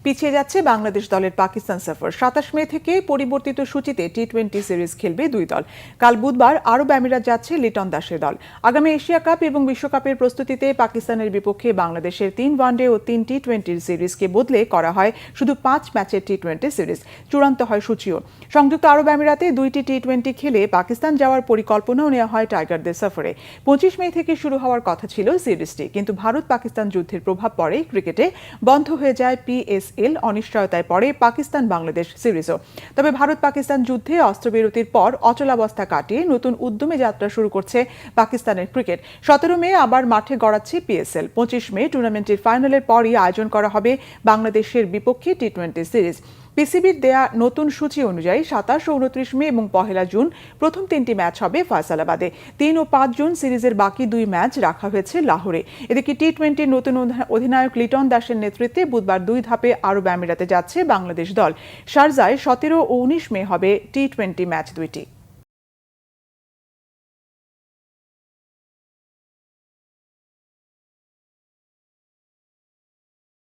পিছিয়ে যাচ্ছে বাংলাদেশ দলের পাকিস্তান সফর। ২৭ মে থেকে পরিবর্তিত সূচিতে টি-20 সিরিজ খেলবে দুই দল। কাল বুধবার আরব আমিরাত যাচ্ছে লিটন দাসের দল। আগামী এশিয়া কাপ এবং বিশ্বকাপের প্রস্তুতিতে পাকিস্তানের বিপক্ষে বাংলাদেশের ৩ ওয়ানডে ও ৩ টি-20 সিরিজকে বদলে করা হয় শুধু ৫ ম্যাচের টি-20 সিরিজ। চূড়ান্ত হয় সূচিও। সংযুক্ত আরব আমিরাতে ২টি টি-20 খেলে পাকিস্তান যাওয়ার পরিকল্পনাও নেওয়া হয় টাইগারদের সফরে। ২৫ মে থেকে শুরু হওয়ার কথা ছিল সিরিজটি, কিন্তু ভারত পাকিস্তান যুদ্ধের প্রভাব পড়ে ক্রিকেটে বন্ধ হয়ে যায় PSL। অনিশ্চয়তায় পড়ে পাকিস্তান বাংলাদেশ সিরিজও। তবে ভারত পাকিস্তান যুদ্ধে অস্ত্রবিরতির পর অচলাবস্থা কাটিয়ে নতুন উদ্যমে যাত্রা শুরু করছে পাকিস্তানের ক্রিকেট। ১৭ মে আবার মাঠে গড়াচ্ছে PSL। ২৫ মে টুর্নামেন্টের ফাইনালের পরই আয়োজন করা হবে বাংলাদেশের বিপক্ষে টি-20 সিরিজ। পিসিবির দেয়া নতুন সূচি অনুযায়ী ২৭ ও ২৯ মে এবং ১ জুন প্রথম ৩টি ম্যাচ হবে ফয়সালাবাদে। ৩ ও ৫ জুন সিরিজের বাকি ২ ম্যাচ রাখা হয়েছে লাহোরে। এদিকে টি-20 নতুন অধিনায়ক লিটন দাসের নেতৃত্বে বুধবার ২ ধাপে আরব আমিরাতে যাচ্ছে বাংলাদেশ দল। শারজায় ১৭ ও ১৯ মে হবে টি-20 ম্যাচ দুইটি।